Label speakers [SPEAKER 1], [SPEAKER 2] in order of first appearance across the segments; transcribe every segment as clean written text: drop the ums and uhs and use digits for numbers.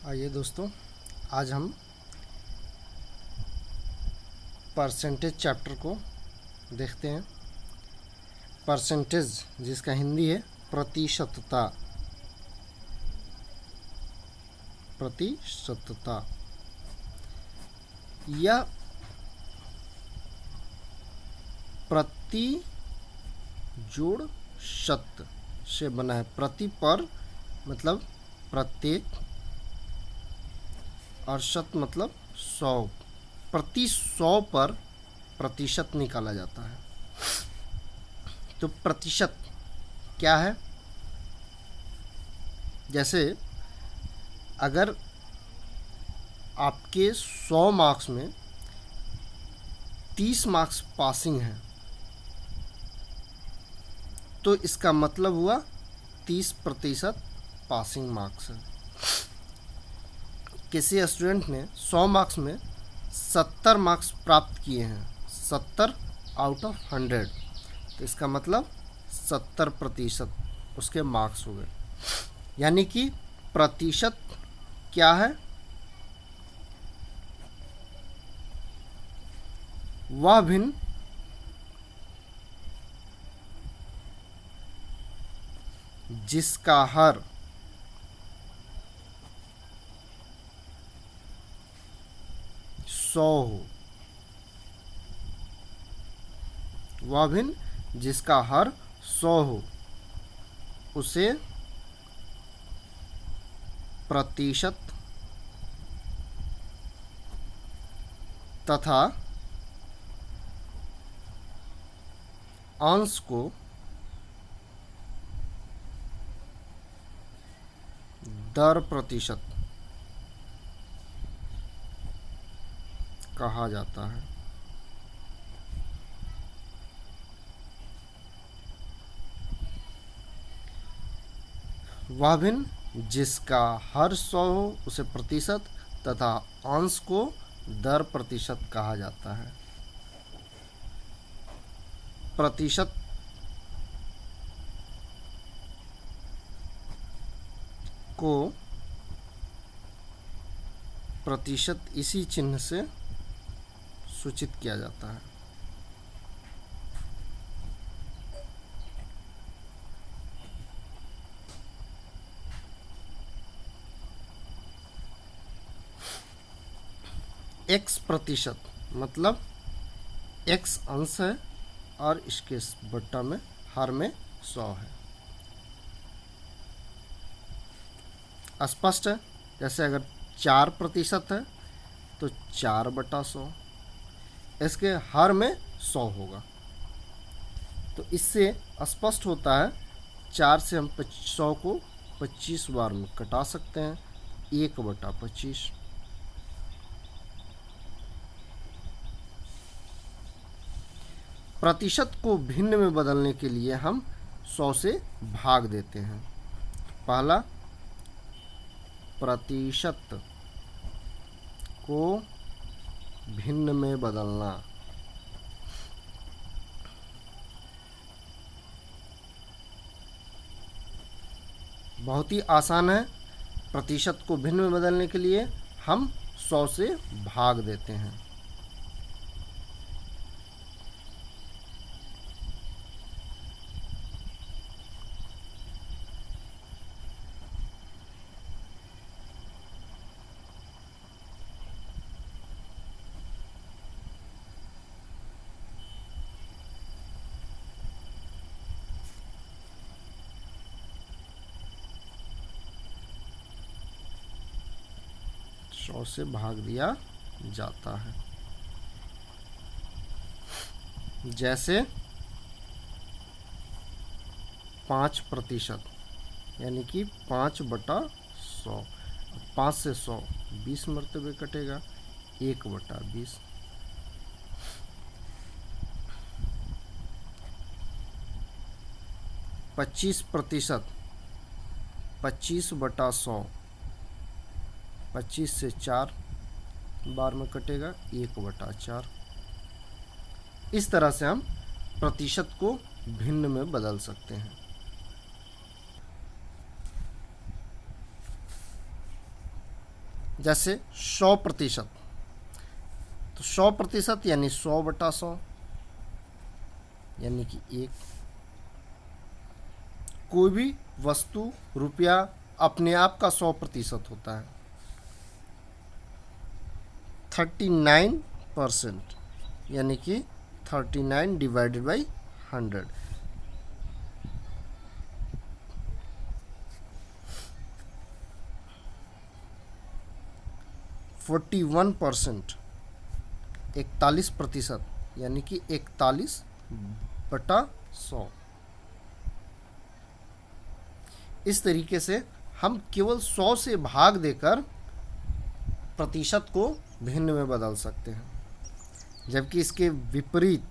[SPEAKER 1] आइए दोस्तों, आज हम परसेंटेज चैप्टर को देखते हैं। परसेंटेज जिसका हिंदी है प्रतिशतता। प्रतिशतता यह प्रति जोड़ शत से बना है। प्रति पर मतलब प्रत्येक और शत मतलब 100। प्रति 100 पर प्रतिशत निकाला जाता है। तो प्रतिशत क्या है? जैसे अगर आपके 100 मार्क्स में 30 मार्क्स पासिंग हैं तो इसका मतलब हुआ 30% पासिंग मार्क्स है। किसी स्टूडेंट ने 100 मार्क्स में 70 मार्क्स प्राप्त किए हैं, 70 आउट ऑफ 100, तो इसका मतलब 70% उसके मार्क्स हो गए। यानी कि प्रतिशत क्या है? वह भिन्न जिसका हर हो, वह भिन्न जिसका हर 100 हो उसे प्रतिशत तथा अंश को दर प्रतिशत कहा जाता है। वह भिन्न जिसका हर 100 हो उसे प्रतिशत तथा अंश को दर प्रतिशत कहा जाता है। प्रतिशत को प्रतिशत इसी चिन्ह से सूचित किया जाता है। x प्रतिशत मतलब x अंश है और इसके बट्टा में हर में 100 है। स्पष्ट है? जैसे अगर 4% है तो 4/100, इसके हर में 100 होगा। तो इससे स्पष्ट होता है 4 से हम 100 को 25 बार में कटा सकते हैं, 1/25। प्रतिशत को भिन्न में बदलने के लिए हम 100 से भाग देते हैं। पहला, प्रतिशत को भिन्न में बदलना। बहुत ही आसान है। प्रतिशत को भिन्न में बदलने के लिए हम 100 से भाग देते हैं। सौ से भाग दिया जाता है। जैसे 5% यानी कि 5/100। 5 से 100 20 मरतबे कटेगा, 1/20। 25%, 25/100, 25 से 4 बार में कटेगा, 1/4। इस तरह से हम प्रतिशत को भिन्न में बदल सकते हैं। जैसे 100%, तो 100% यानी 100/100, यानी कि 1। कोई भी वस्तु, रुपया अपने आप का 100% होता है। 39%, यानी कि 39/100। 41%, 41%, यानी कि 41/100। इस तरीके से हम केवल 100 से भाग देकर प्रतिशत को भिन्न में बदल सकते हैं, जबकि इसके विपरीत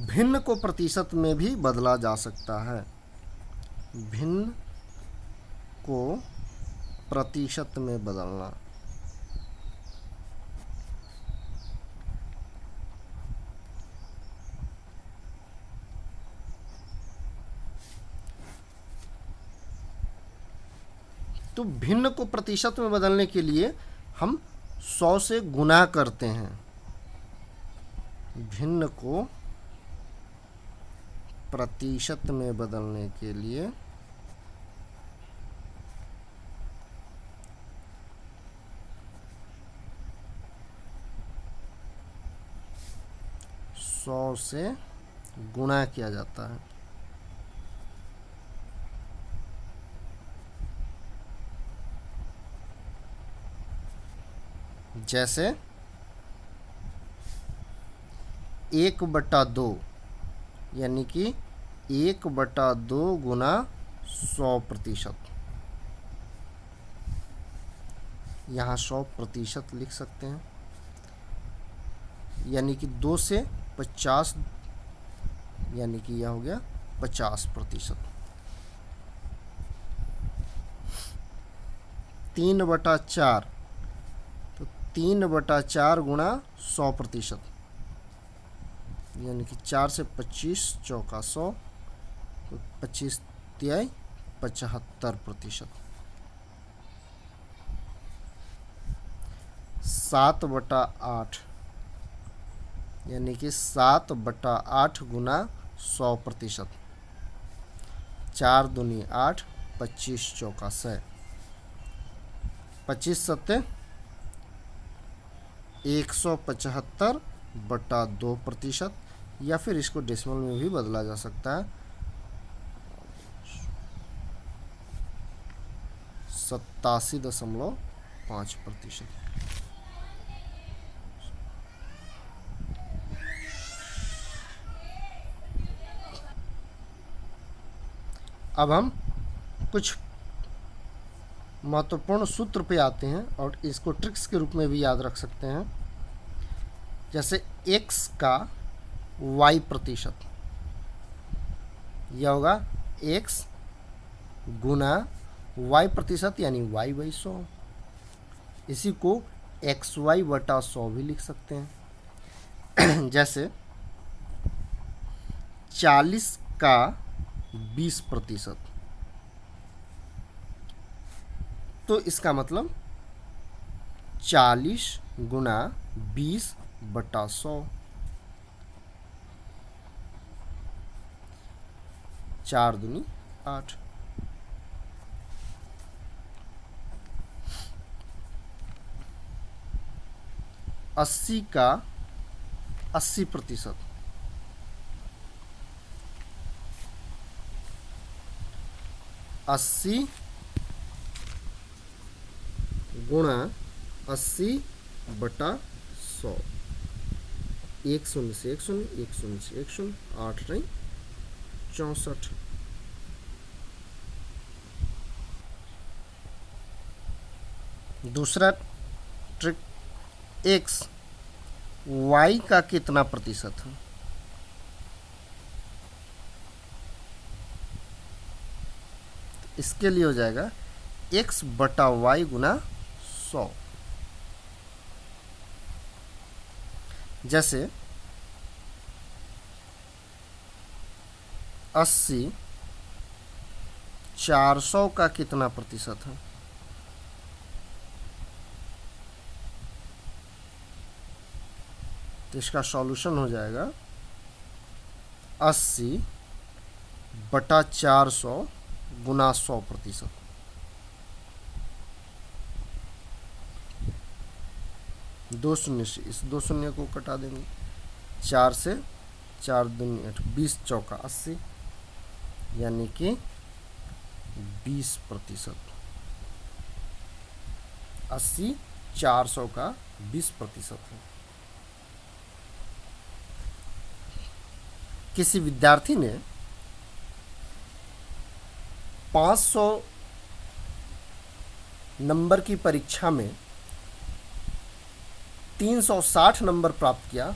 [SPEAKER 1] भिन्न को प्रतिशत में भी बदला जा सकता है। भिन्न को प्रतिशत में बदलना। तो भिन्न को प्रतिशत में बदलने के लिए हम 100 से गुना करते हैं। भिन्न को प्रतिशत में बदलने के लिए 100 से गुणा किया जाता है। जैसे 1/2, यानी कि 1/2 गुना 100%। यहाँ 100% लिख सकते हैं, यानी कि 2 से 50, यानी कि यह हो गया 50%। 3/4, तो 3/4 गुणा 100%, यानी कि 4 से 25 चौका 100, तो 25 तिहाई 75%। 7/8, यानी कि 7/8 गुना 100%। 4 दूनी 8, 25 चौका 100, 25 सत्ते 175/2%, या फिर इसको डेसिमल में भी बदला जा सकता है, 87.5%। अब हम कुछ महत्वपूर्ण सूत्र पे आते हैं और इसको ट्रिक्स के रूप में भी याद रख सकते हैं। जैसे x का y%, यह होगा x गुना y%, यानी y/100। इसी को xy/100 भी लिख सकते हैं। जैसे 40 का 20%, तो इसका मतलब 40 गुना 20/100। 4 दूनी 8। 80 का 80%, 80 गुणा 80/100। 1 शून्य से 1 शून्य, 1 शून्य से 1 शून्य, 8 नहीं 64। दूसरा ट्रिक, x y का कितना प्रतिशत है। इसके लिए हो जाएगा x/y गुना 100। जैसे 80 400 का कितना प्रतिशत है। तो इसका सॉल्यूशन हो जाएगा 80/400 गुना 100%। दो शून्य से इस दो शून्य को कटा देंगे, 4 से 4 दूनी 8, 20 चौका 80, यानी कि 20%। 80 400 का 20% है। किसी विद्यार्थी ने 500 नंबर की परीक्षा में 360 नंबर प्राप्त किया,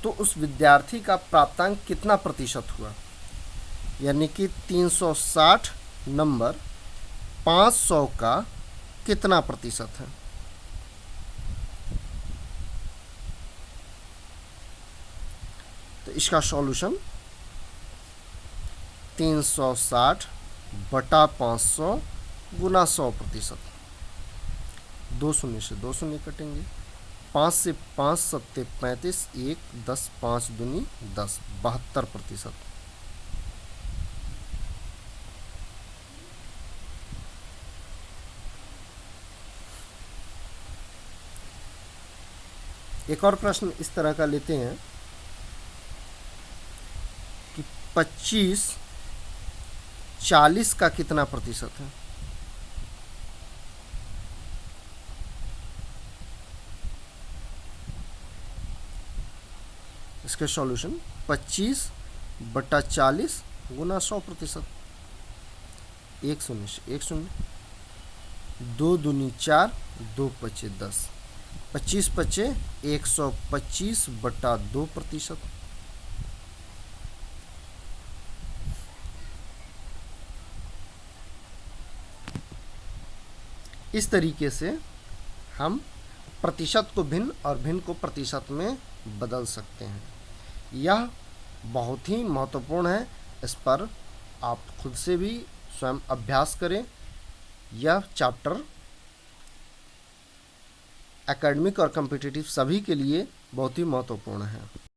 [SPEAKER 1] तो उस विद्यार्थी का प्राप्तांक कितना प्रतिशत हुआ? यानी कि 360 नंबर 500 का कितना प्रतिशत है? तो इसका सॉल्यूशन 360/500 गुना 100%। दो शून्य से दो शून्य कटेंगे, 5 से 5 सत्ते 35, 1 10, 5 दूनी 10, 72%। एक और प्रश्न इस तरह का लेते हैं कि 25 40 का कितना प्रतिशत है? इसके सॉल्यूशन 25/40 गुना 100%। 1 शून्य से 1 शून्य, 2 दूनी 4, 2 पचे 10, 25 पचे 125/2%। इस तरीके से हम प्रतिशत को भिन्न और भिन्न को प्रतिशत में बदल सकते हैं। यह बहुत ही महत्वपूर्ण है, इस पर आप खुद से भी स्वयं अभ्यास करें। यह चैप्टर एकेडमिक और कॉम्पिटिटिव सभी के लिए बहुत ही महत्वपूर्ण है।